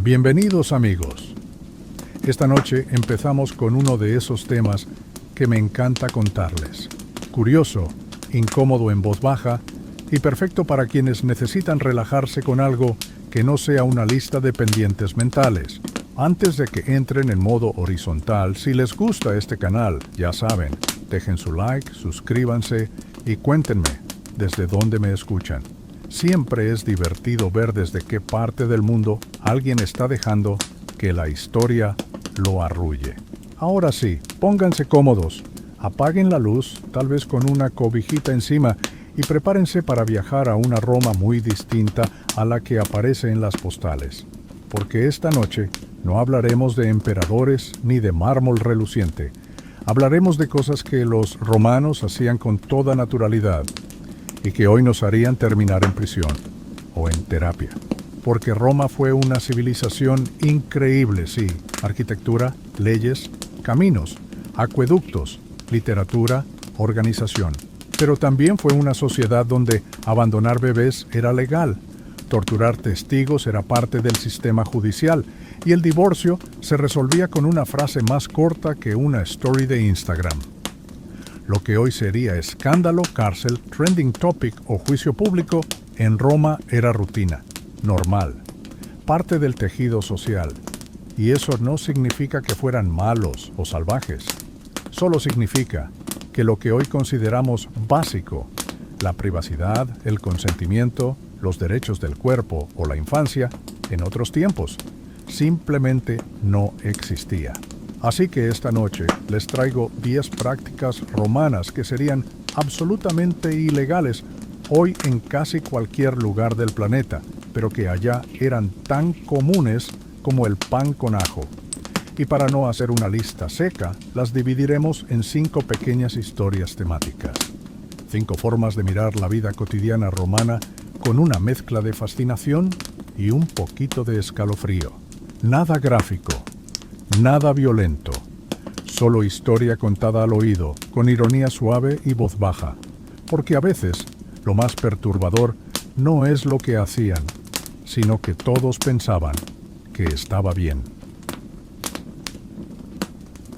Bienvenidos amigos. Esta noche empezamos con uno de esos temas que me encanta contarles. Curioso, incómodo en voz baja y perfecto para quienes necesitan relajarse con algo que no sea una lista de pendientes mentales. Antes de que entren en modo horizontal, si les gusta este canal, ya saben, dejen su like, suscríbanse y cuéntenme desde dónde me escuchan. Siempre es divertido ver desde qué parte del mundo alguien está dejando que la historia lo arrulle. Ahora sí, pónganse cómodos, apaguen la luz, tal vez con una cobijita encima, y prepárense para viajar a una Roma muy distinta a la que aparece en las postales. Porque esta noche no hablaremos de emperadores ni de mármol reluciente. Hablaremos de cosas que los romanos hacían con toda naturalidad y que hoy nos harían terminar en prisión o en terapia. Porque Roma fue una civilización increíble, sí. Arquitectura, leyes, caminos, acueductos, literatura, organización. Pero también fue una sociedad donde abandonar bebés era legal, torturar testigos era parte del sistema judicial y el divorcio se resolvía con una frase más corta que una story de Instagram. Lo que hoy sería escándalo, cárcel, trending topic o juicio público, en Roma era rutina, normal, parte del tejido social. Y eso no significa que fueran malos o salvajes. Solo significa que lo que hoy consideramos básico, la privacidad, el consentimiento, los derechos del cuerpo o la infancia, en otros tiempos, simplemente no existía. Así que esta noche les traigo 10 prácticas romanas que serían absolutamente ilegales hoy en casi cualquier lugar del planeta, pero que allá eran tan comunes como el pan con ajo. Y para no hacer una lista seca, las dividiremos en 5 pequeñas historias temáticas. 5 formas de mirar la vida cotidiana romana con una mezcla de fascinación y un poquito de escalofrío. Nada gráfico, nada violento, solo historia contada al oído, con ironía suave y voz baja. Porque a veces, lo más perturbador no es lo que hacían, sino que todos pensaban que estaba bien.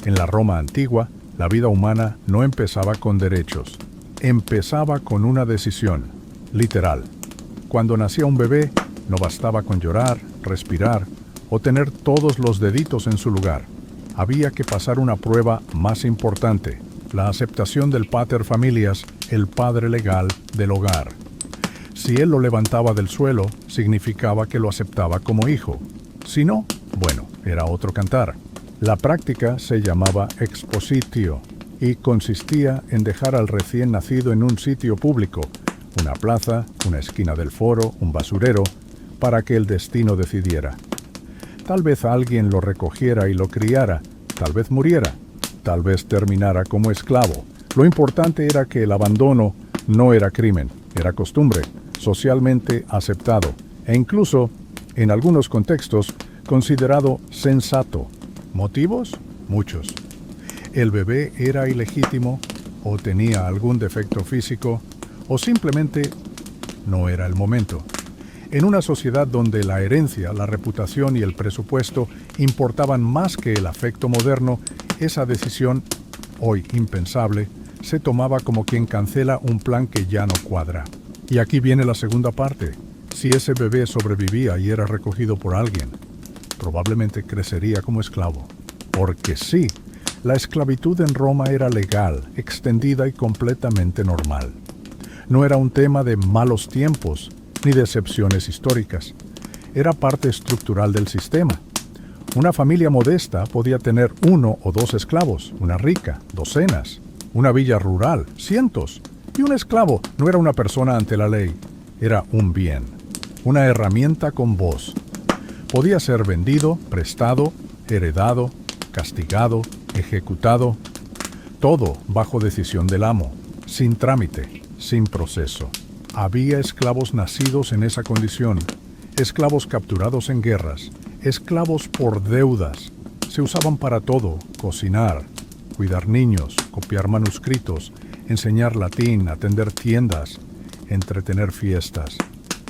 En la Roma antigua, la vida humana no empezaba con derechos, empezaba con una decisión, literal. Cuando nacía un bebé, no bastaba con llorar, respirar o tener todos los deditos en su lugar. Había que pasar una prueba más importante, la aceptación del pater familias, el padre legal del hogar. Si él lo levantaba del suelo, significaba que lo aceptaba como hijo. Si no, bueno, era otro cantar. La práctica se llamaba expositio y consistía en dejar al recién nacido en un sitio público, una plaza, una esquina del foro, un basurero, para que el destino decidiera. Tal vez alguien lo recogiera y lo criara, tal vez muriera, tal vez terminara como esclavo. Lo importante era que el abandono no era crimen, era costumbre, socialmente aceptado e incluso, en algunos contextos, considerado sensato. ¿Motivos? Muchos. El bebé era ilegítimo, o tenía algún defecto físico, o simplemente no era el momento. En una sociedad donde la herencia, la reputación y el presupuesto importaban más que el afecto moderno, esa decisión, hoy impensable, se tomaba como quien cancela un plan que ya no cuadra. Y aquí viene la segunda parte. Si ese bebé sobrevivía y era recogido por alguien, probablemente crecería como esclavo. Porque sí, la esclavitud en Roma era legal, extendida y completamente normal. No era un tema de malos tiempos ni de excepciones históricas. Era parte estructural del sistema. Una familia modesta podía tener 1 o 2 esclavos, una rica, docenas, una villa rural, cientos. Y un esclavo no era una persona ante la ley, era un bien, una herramienta con voz. Podía ser vendido, prestado, heredado, castigado, ejecutado, todo bajo decisión del amo, sin trámite, sin proceso. Había esclavos nacidos en esa condición, esclavos capturados en guerras, esclavos por deudas. Se usaban para todo, cocinar, cuidar niños, copiar manuscritos, enseñar latín, atender tiendas, entretener fiestas.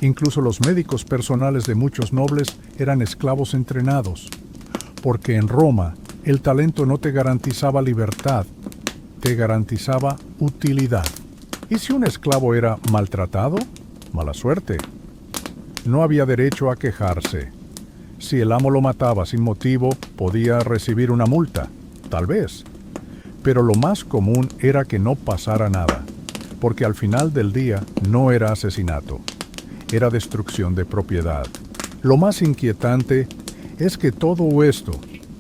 Incluso los médicos personales de muchos nobles eran esclavos entrenados, porque en Roma el talento no te garantizaba libertad, te garantizaba utilidad. ¿Y si un esclavo era maltratado? Mala suerte. No había derecho a quejarse. Si el amo lo mataba sin motivo, podía recibir una multa, tal vez. Pero lo más común era que no pasara nada, porque al final del día no era asesinato, era destrucción de propiedad. Lo más inquietante es que todo esto,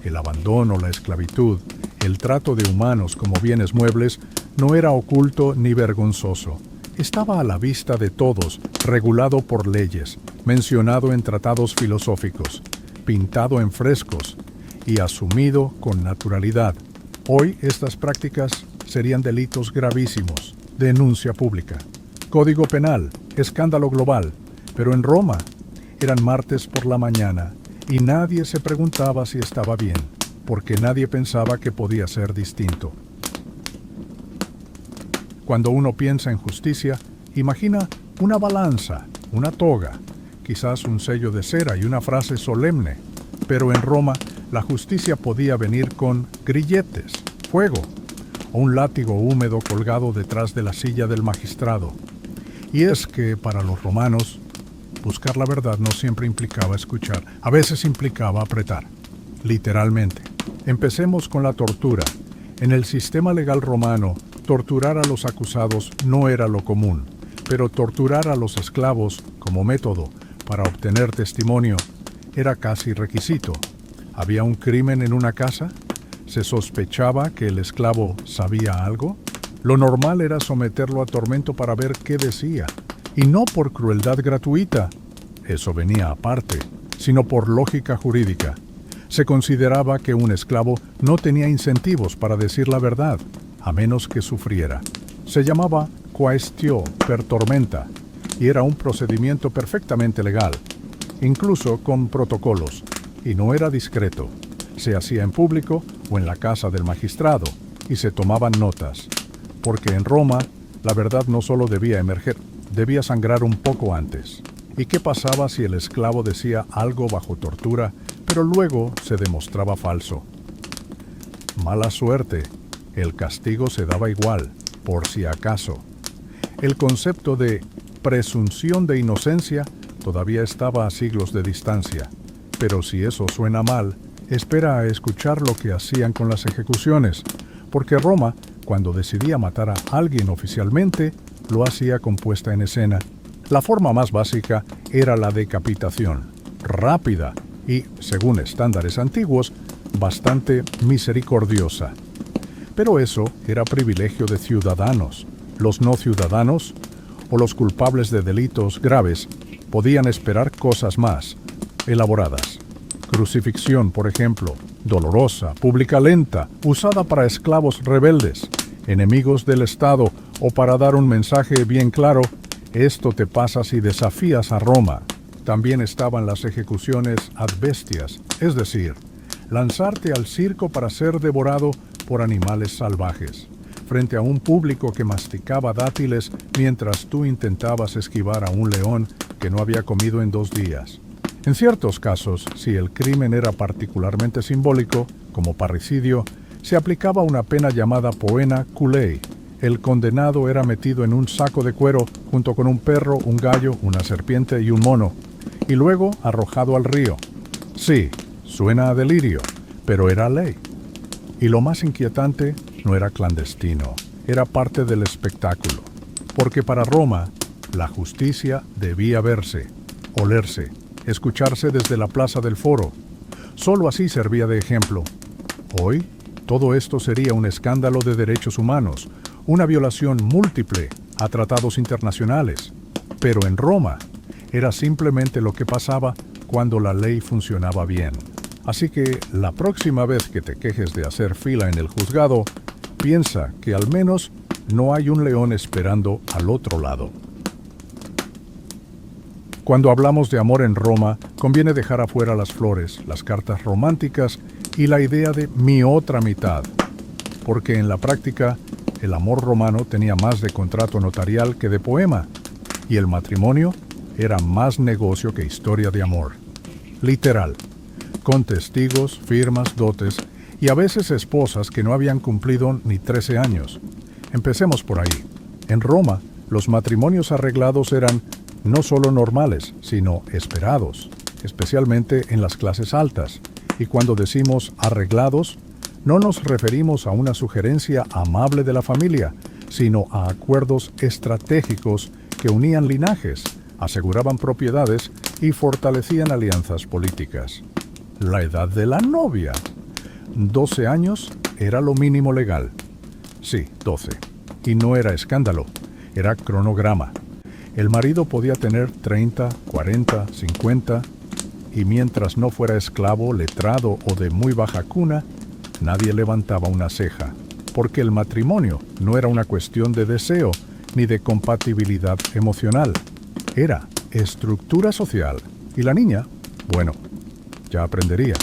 el abandono, la esclavitud, el trato de humanos como bienes muebles, no era oculto ni vergonzoso. Estaba a la vista de todos, regulado por leyes, mencionado en tratados filosóficos, pintado en frescos y asumido con naturalidad. Hoy estas prácticas serían delitos gravísimos, denuncia pública, código penal, escándalo global, pero en Roma eran martes por la mañana y nadie se preguntaba si estaba bien, porque nadie pensaba que podía ser distinto. Cuando uno piensa en justicia, imagina una balanza, una toga, quizás un sello de cera y una frase solemne, pero en Roma la justicia podía venir con grilletes, fuego, o un látigo húmedo colgado detrás de la silla del magistrado. Y es que para los romanos, buscar la verdad no siempre implicaba escuchar, a veces implicaba apretar, literalmente. Empecemos con la tortura. En el sistema legal romano, torturar a los acusados no era lo común, pero torturar a los esclavos como método para obtener testimonio era casi requisito. ¿Había un crimen en una casa? ¿Se sospechaba que el esclavo sabía algo? Lo normal era someterlo a tormento para ver qué decía, y no por crueldad gratuita, eso venía aparte, sino por lógica jurídica. Se consideraba que un esclavo no tenía incentivos para decir la verdad, a menos que sufriera. Se llamaba quaestio per tormenta, y era un procedimiento perfectamente legal, incluso con protocolos, y no era discreto. Se hacía en público o en la casa del magistrado, y se tomaban notas, porque en Roma la verdad no solo debía emerger, debía sangrar un poco antes. ¿Y qué pasaba si el esclavo decía algo bajo tortura, pero luego se demostraba falso? Mala suerte, el castigo se daba igual, por si acaso. El concepto de presunción de inocencia todavía estaba a siglos de distancia, pero si eso suena mal, espera a escuchar lo que hacían con las ejecuciones, porque Roma, cuando decidía matar a alguien oficialmente, lo hacía con puesta en escena. La forma más básica era la decapitación, rápida y, según estándares antiguos, bastante misericordiosa. Pero eso era privilegio de ciudadanos. Los no ciudadanos, o los culpables de delitos graves, podían esperar cosas más elaboradas. Crucifixión, por ejemplo, dolorosa, pública lenta, usada para esclavos rebeldes, enemigos del Estado o para dar un mensaje bien claro: esto te pasa si desafías a Roma. También estaban las ejecuciones ad bestias, es decir, lanzarte al circo para ser devorado por animales salvajes, frente a un público que masticaba dátiles mientras tú intentabas esquivar a un león que no había comido en 2 días. En ciertos casos, si el crimen era particularmente simbólico, como parricidio, se aplicaba una pena llamada poena culei. El condenado era metido en un saco de cuero junto con un perro, un gallo, una serpiente y un mono, y luego arrojado al río. Sí, suena a delirio, pero era ley. Y lo más inquietante, no era clandestino, era parte del espectáculo, porque para Roma, la justicia debía verse, olerse, escucharse desde la plaza del foro. Solo así servía de ejemplo. Hoy, todo esto sería un escándalo de derechos humanos, una violación múltiple a tratados internacionales. Pero en Roma, era simplemente lo que pasaba cuando la ley funcionaba bien. Así que la próxima vez que te quejes de hacer fila en el juzgado, piensa que al menos no hay un león esperando al otro lado. Cuando hablamos de amor en Roma, conviene dejar afuera las flores, las cartas románticas y la idea de mi otra mitad, porque en la práctica el amor romano tenía más de contrato notarial que de poema, y el matrimonio era más negocio que historia de amor. Literal, con testigos, firmas, dotes y a veces esposas que no habían cumplido ni 13 años. Empecemos por ahí. En Roma, los matrimonios arreglados eran no solo normales, sino esperados, especialmente en las clases altas. Y cuando decimos arreglados, no nos referimos a una sugerencia amable de la familia, sino a acuerdos estratégicos que unían linajes, aseguraban propiedades y fortalecían alianzas políticas. La edad de la novia. 12 años era lo mínimo legal. Sí, 12. Y no era escándalo, era cronograma. El marido podía tener 30, 40, 50, y mientras no fuera esclavo, letrado o de muy baja cuna, nadie levantaba una ceja, porque el matrimonio no era una cuestión de deseo ni de compatibilidad emocional. Era estructura social. Y la niña, bueno, ya aprendería.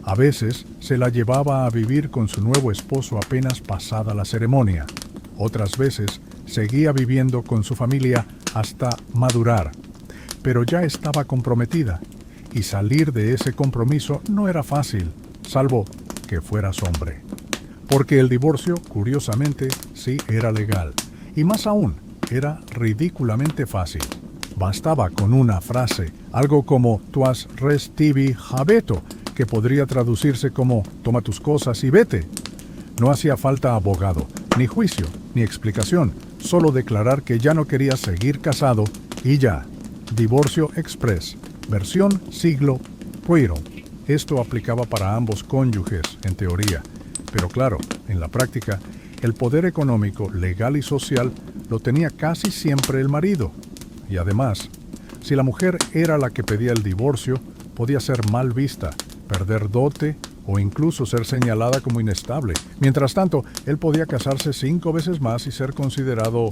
A veces se la llevaba a vivir con su nuevo esposo apenas pasada la ceremonia. Otras veces seguía viviendo con su familia hasta madurar. Pero ya estaba comprometida, y salir de ese compromiso no era fácil, salvo que fueras hombre. Porque el divorcio, curiosamente, sí era legal. Y más aún, era ridículamente fácil. Bastaba con una frase, algo como «tuas res tibi habeto», que podría traducirse como «toma tus cosas y vete». No hacía falta abogado, ni juicio, ni explicación, solo declarar que ya no quería seguir casado y ya. Divorcio express, versión siglo Pueyrredón. Esto aplicaba para ambos cónyuges, en teoría, pero claro, en la práctica, el poder económico, legal y social lo tenía casi siempre el marido. Y además, si la mujer era la que pedía el divorcio, podía ser mal vista, perder dote o incluso ser señalada como inestable. Mientras tanto, él podía casarse 5 veces más y ser considerado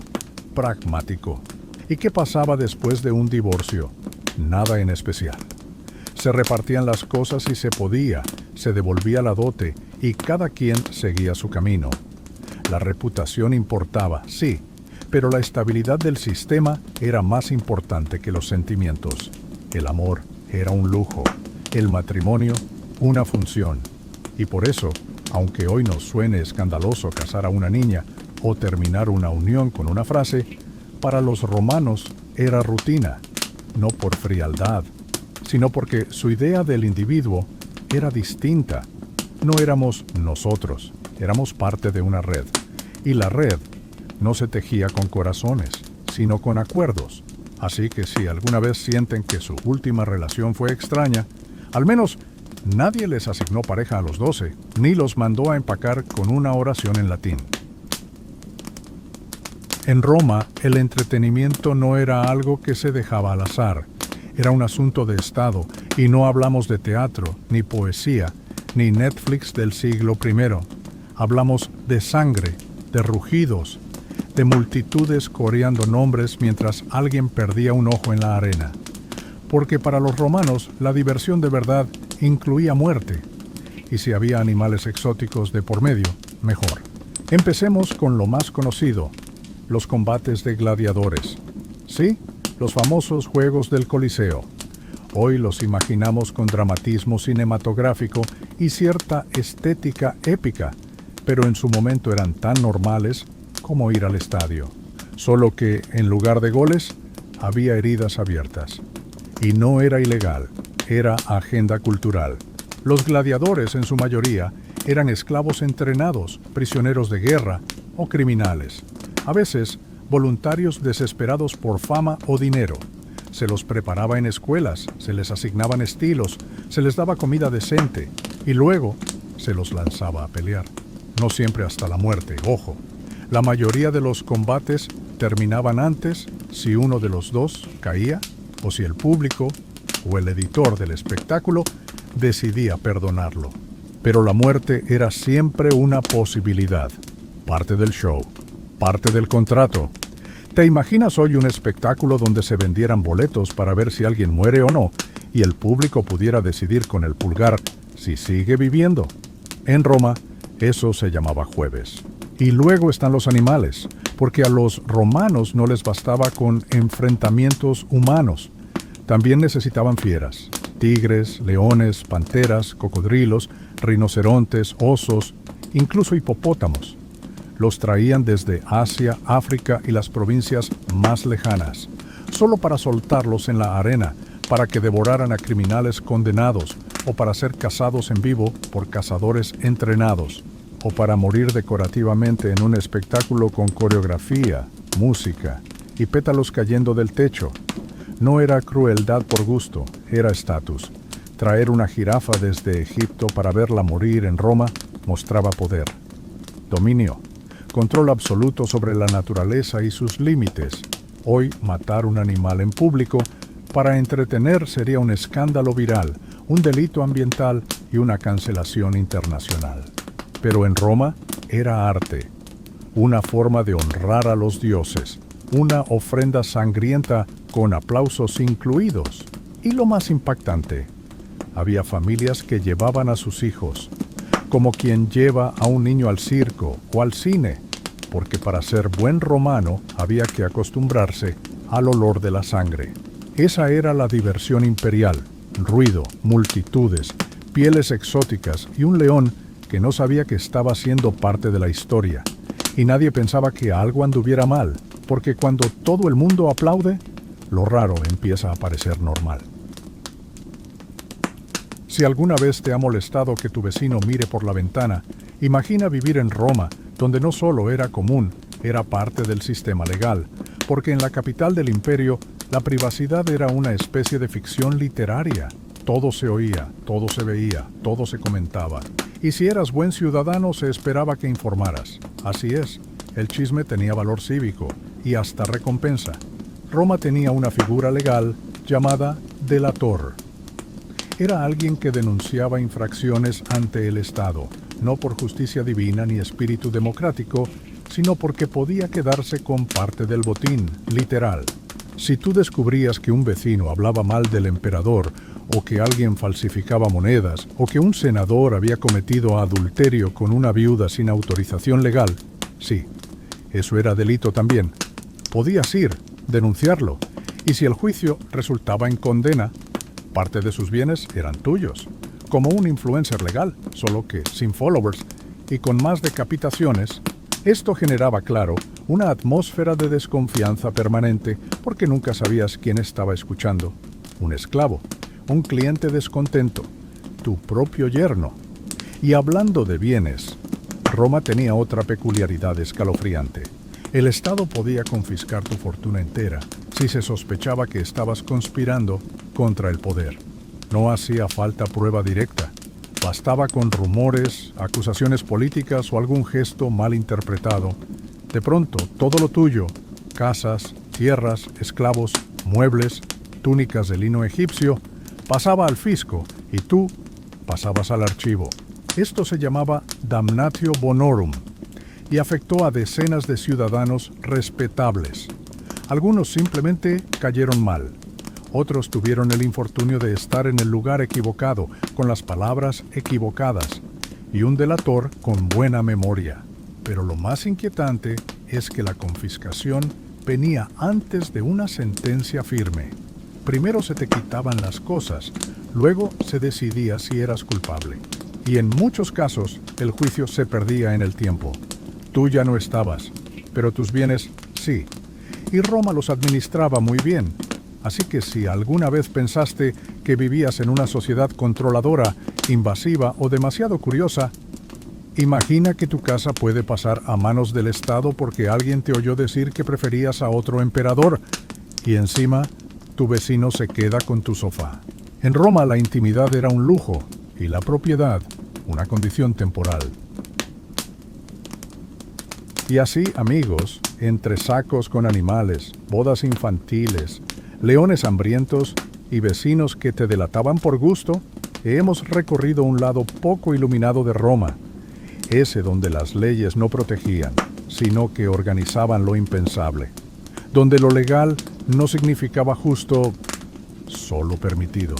pragmático. ¿Y qué pasaba después de un divorcio? Nada en especial. Se repartían las cosas si se podía, se devolvía la dote y cada quien seguía su camino. La reputación importaba, sí, pero la estabilidad del sistema era más importante que los sentimientos. El amor era un lujo, el matrimonio una función. Y por eso, aunque hoy nos suene escandaloso casar a una niña o terminar una unión con una frase, para los romanos era rutina, no por frialdad, sino porque su idea del individuo era distinta. No éramos nosotros, éramos parte de una red. Y la red no se tejía con corazones, sino con acuerdos. Así que si alguna vez sienten que su última relación fue extraña, al menos nadie les asignó pareja a los 12, ni los mandó a empacar con una oración en latín. En Roma, el entretenimiento no era algo que se dejaba al azar. Era un asunto de Estado, y no hablamos de teatro, ni poesía, ni Netflix del siglo I. Hablamos de sangre, de rugidos, de multitudes coreando nombres mientras alguien perdía un ojo en la arena. Porque para los romanos la diversión de verdad incluía muerte, y si había animales exóticos de por medio, mejor. Empecemos con lo más conocido, los combates de gladiadores. Sí, los famosos Juegos del Coliseo. Hoy los imaginamos con dramatismo cinematográfico y cierta estética épica, pero en su momento eran tan normales como ir al estadio. Solo que, en lugar de goles, había heridas abiertas. Y no era ilegal, era agenda cultural. Los gladiadores, en su mayoría, eran esclavos entrenados, prisioneros de guerra o criminales. A veces, voluntarios desesperados por fama o dinero. Se los preparaba en escuelas, se les asignaban estilos, se les daba comida decente y luego se los lanzaba a pelear. No siempre hasta la muerte, ojo. La mayoría de los combates terminaban antes si uno de los dos caía o si el público o el editor del espectáculo decidía perdonarlo. Pero la muerte era siempre una posibilidad, parte del show, parte del contrato. ¿Te imaginas hoy un espectáculo donde se vendieran boletos para ver si alguien muere o no y el público pudiera decidir con el pulgar si sigue viviendo? En Roma, eso se llamaba jueves. Y luego están los animales, porque a los romanos no les bastaba con enfrentamientos humanos. También necesitaban fieras, tigres, leones, panteras, cocodrilos, rinocerontes, osos, incluso hipopótamos. Los traían desde Asia, África y las provincias más lejanas, solo para soltarlos en la arena, para que devoraran a criminales condenados, o para ser cazados en vivo por cazadores entrenados, o para morir decorativamente en un espectáculo con coreografía, música y pétalos cayendo del techo. No era crueldad por gusto, era estatus. Traer una jirafa desde Egipto para verla morir en Roma mostraba poder. Dominio, control absoluto sobre la naturaleza y sus límites. Hoy, matar un animal en público para entretener sería un escándalo viral, un delito ambiental y una cancelación internacional. Pero en Roma era arte, una forma de honrar a los dioses, una ofrenda sangrienta con aplausos incluidos. Y lo más impactante, había familias que llevaban a sus hijos, como quien lleva a un niño al circo o al cine, porque para ser buen romano había que acostumbrarse al olor de la sangre. Esa era la diversión imperial: ruido, multitudes, pieles exóticas y un león que no sabía que estaba siendo parte de la historia. Y nadie pensaba que algo anduviera mal, porque cuando todo el mundo aplaude, lo raro empieza a parecer normal. Si alguna vez te ha molestado que tu vecino mire por la ventana, imagina vivir en Roma, donde no solo era común, era parte del sistema legal, porque en la capital del imperio, la privacidad era una especie de ficción literaria. Todo se oía, todo se veía, todo se comentaba. Y si eras buen ciudadano, se esperaba que informaras. Así es, el chisme tenía valor cívico y hasta recompensa. Roma tenía una figura legal llamada delator. Era alguien que denunciaba infracciones ante el Estado, no por justicia divina ni espíritu democrático, sino porque podía quedarse con parte del botín, literal. Si tú descubrías que un vecino hablaba mal del emperador, o que alguien falsificaba monedas, o que un senador había cometido adulterio con una viuda sin autorización legal, sí, eso era delito también. Podías ir, denunciarlo, y si el juicio resultaba en condena, parte de sus bienes eran tuyos, como un influencer legal, solo que sin followers y con más decapitaciones. Esto generaba, claro, una atmósfera de desconfianza permanente, porque nunca sabías quién estaba escuchando. Un esclavo, un cliente descontento, tu propio yerno. Y hablando de bienes, Roma tenía otra peculiaridad escalofriante. El Estado podía confiscar tu fortuna entera si se sospechaba que estabas conspirando contra el poder. No hacía falta prueba directa. Bastaba con rumores, acusaciones políticas o algún gesto mal interpretado. De pronto, todo lo tuyo, casas, tierras, esclavos, muebles, túnicas de lino egipcio, pasaba al fisco y tú pasabas al archivo. Esto se llamaba damnatio bonorum y afectó a decenas de ciudadanos respetables. Algunos simplemente cayeron mal. Otros tuvieron el infortunio de estar en el lugar equivocado, con las palabras equivocadas, y un delator con buena memoria. Pero lo más inquietante es que la confiscación venía antes de una sentencia firme. Primero se te quitaban las cosas, luego se decidía si eras culpable. Y en muchos casos el juicio se perdía en el tiempo. Tú ya no estabas, pero tus bienes sí. Y Roma los administraba muy bien. Así que si alguna vez pensaste que vivías en una sociedad controladora, invasiva o demasiado curiosa, imagina que tu casa puede pasar a manos del Estado porque alguien te oyó decir que preferías a otro emperador y encima tu vecino se queda con tu sofá. En Roma la intimidad era un lujo y la propiedad una condición temporal. Y así, amigos, entre sacos con animales, bodas infantiles, leones hambrientos y vecinos que te delataban por gusto, hemos recorrido un lado poco iluminado de Roma, ese donde las leyes no protegían, sino que organizaban lo impensable, donde lo legal no significaba justo, solo permitido,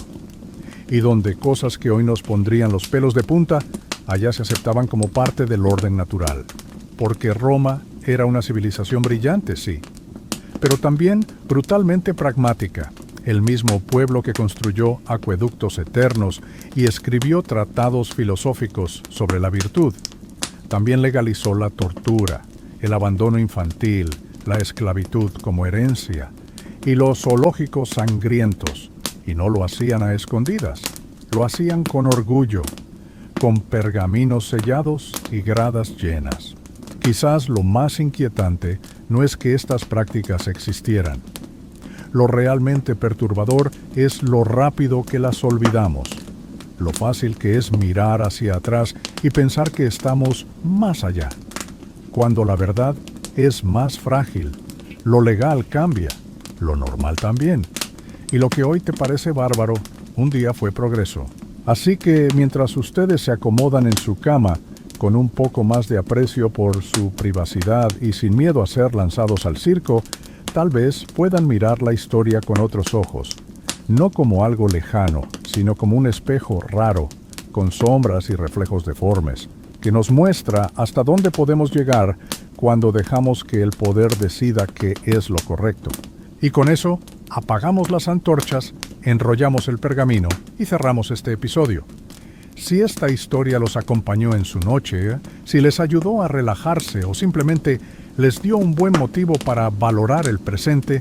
y donde cosas que hoy nos pondrían los pelos de punta, allá se aceptaban como parte del orden natural, porque Roma era una civilización brillante, sí, pero también brutalmente pragmática, el mismo pueblo que construyó acueductos eternos y escribió tratados filosóficos sobre la virtud. También legalizó la tortura, el abandono infantil, la esclavitud como herencia y los zoológicos sangrientos, y no lo hacían a escondidas, lo hacían con orgullo, con pergaminos sellados y gradas llenas. Quizás lo más inquietante no es que estas prácticas existieran. Lo realmente perturbador es lo rápido que las olvidamos, lo fácil que es mirar hacia atrás y pensar que estamos más allá, cuando la verdad es más frágil. Lo legal cambia, lo normal también, y lo que hoy te parece bárbaro, un día fue progreso. Así que mientras ustedes se acomodan en su cama, con un poco más de aprecio por su privacidad y sin miedo a ser lanzados al circo, tal vez puedan mirar la historia con otros ojos, no como algo lejano, sino como un espejo raro, con sombras y reflejos deformes, que nos muestra hasta dónde podemos llegar cuando dejamos que el poder decida qué es lo correcto. Y con eso, apagamos las antorchas, enrollamos el pergamino y cerramos este episodio. Si esta historia los acompañó en su noche, si les ayudó a relajarse o simplemente les dio un buen motivo para valorar el presente,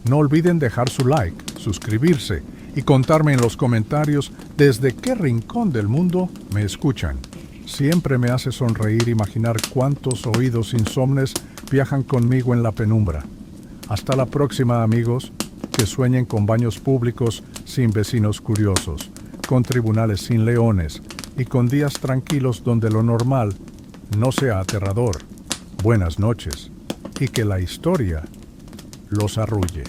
no olviden dejar su like, suscribirse y contarme en los comentarios desde qué rincón del mundo me escuchan. Siempre me hace sonreír imaginar cuántos oídos insomnes viajan conmigo en la penumbra. Hasta la próxima, amigos, que sueñen con baños públicos sin vecinos curiosos, con tribunales sin leones y con días tranquilos donde lo normal no sea aterrador. Buenas noches y que la historia los arrulle.